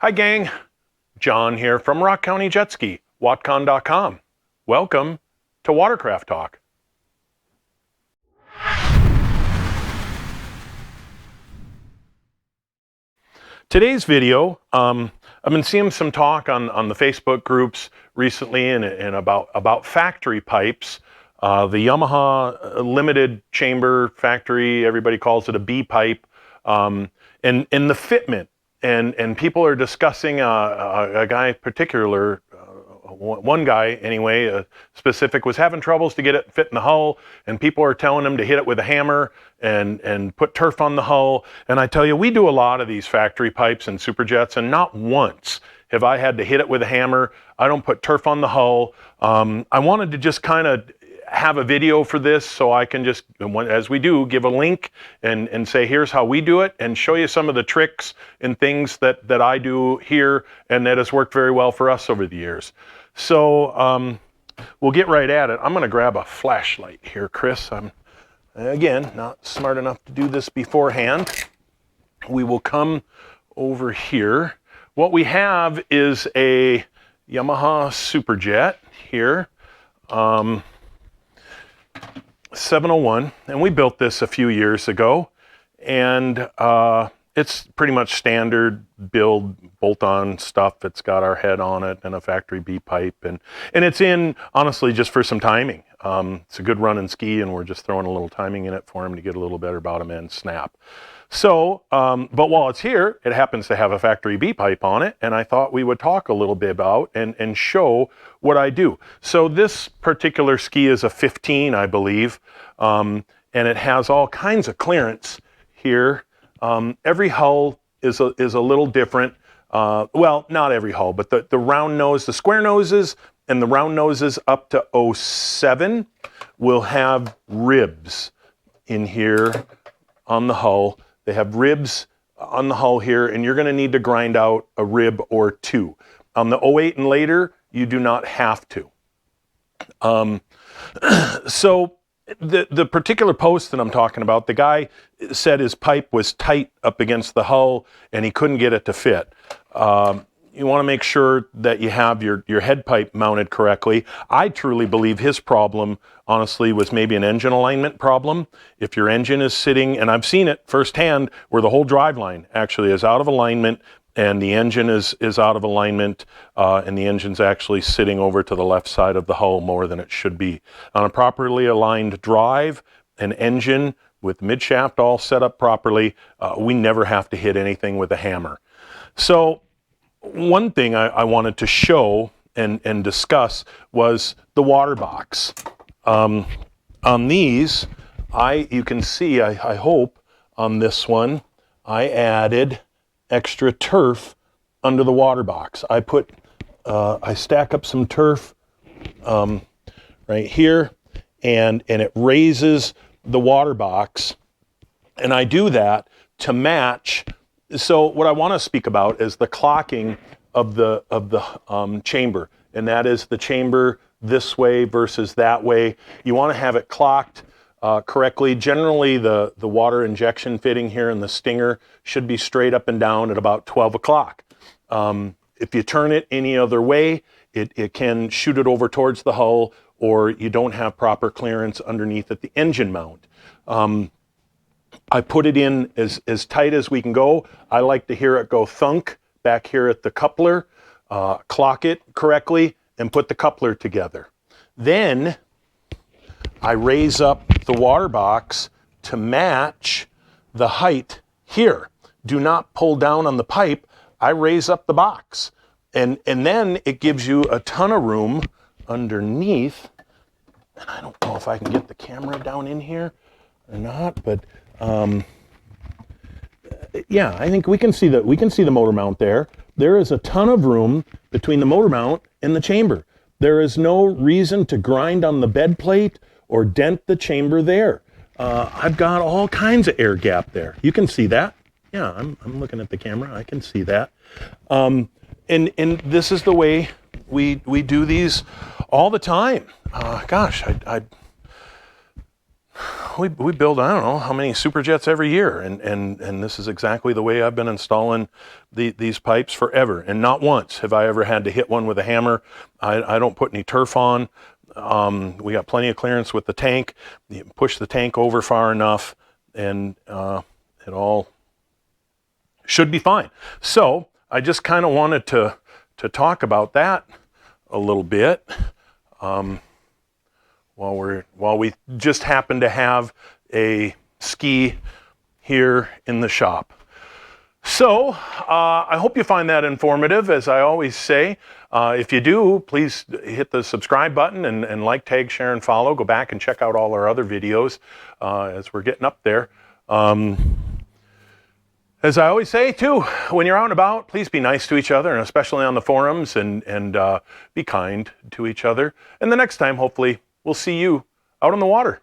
Hi gang, John here from Rock County Jet Ski, watcon.com. Welcome to Watercraft Talk. Today's video, I've been seeing some talk on the Facebook groups recently and about factory pipes. The Yamaha limited chamber factory, everybody calls it a B pipe, and the Fitment. And people are discussing a guy particular, one guy anyway, specific, was having troubles to get it fit in the hull, and people are telling him to hit it with a hammer and put turf on the hull. And I tell you, we do a lot of these factory pipes and Super Jets, and not once have I had to hit it with a hammer. I don't put turf on the hull. I wanted to just kind of have a video for this so I can just, as we do, give a link and say here's how we do it and show you some of the tricks and things that I do here and that has worked very well for us over the years. So we'll get right at it. I'm going to grab a flashlight here, Chris. I'm, again, not smart enough to do this beforehand. We will come over here. What we have is a Yamaha Super Jet here. 701, and we built this a few years ago, and it's pretty much standard build bolt-on stuff. It's got our head on it and a factory B pipe, and it's in, honestly, just for some timing. It's a good run and ski, and we're just throwing a little timing in it for him to get a little better bottom end snap. So, but while it's here, it happens to have a factory B pipe on it, and I thought we would talk a little bit about and show what I do. So this particular ski is a 15, I believe, and it has all kinds of clearance here. Every hull is a little different. Well, not every hull, but the round nose, the square noses and the round noses up to 07 will have ribs in here on the hull. They have ribs on the hull here, and you're going to need to grind out a rib or two. On the 08 and later, you do not have to. So the particular post that I'm talking about, the guy said his pipe was tight up against the hull and he couldn't get it to fit. You want to make sure that you have your head pipe mounted correctly. I truly believe his problem, honestly, was maybe an engine alignment problem. If your engine is sitting, and I've seen it firsthand, where the whole drive line actually is out of alignment and the engine is out of alignment, and the engine's actually sitting over to the left side of the hull more than it should be. On a properly aligned drive, an engine with midshaft all set up properly, we never have to hit anything with a hammer. So one thing I wanted to show and discuss was the water box. On these, you can see, I hope, on this one, I added extra turf under the water box. I stack up some turf right here, and it raises the water box, and I do that to match. So what I want to speak about is the clocking of the chamber, and that is the chamber this way versus that way. You want to have it clocked correctly. Generally, the water injection fitting here in the stinger should be straight up and down at about 12 o'clock. If you turn it any other way, it can shoot it over towards the hull, or you don't have proper clearance underneath at the engine mount. I put it in as tight as we can go. I like to hear it go thunk back here at the coupler, clock it correctly, and put the coupler together. Then I raise up the water box to match the height here. Do not pull down on the pipe. I raise up the box. And then it gives you a ton of room underneath. And I don't know if I can get the camera down in here or not, but yeah, I think we can see the motor mount there. There is a ton of room between the motor mount and the chamber. There is no reason to grind on the bed plate or dent the chamber there. I've got all kinds of air gap there. You can see that. Yeah, I'm looking at the camera. I can see that. And this is the way we do these all the time. Gosh, we build, I don't know how many Super Jets every year, and this is exactly the way I've been installing these pipes forever. And not once have I ever had to hit one with a hammer. I don't put any turf on. We got plenty of clearance with the tank. You push the tank over far enough, and it all should be fine. So I just kind of wanted to talk about that a little bit. While we just happen to have a ski here in the shop. So I hope you find that informative, as I always say. If you do, please hit the subscribe button and like, tag, share, and follow. Go back and check out all our other videos as we're getting up there. As I always say, too, when you're out and about, please be nice to each other, and especially on the forums, and be kind to each other. And the next time, hopefully, we'll see you out on the water.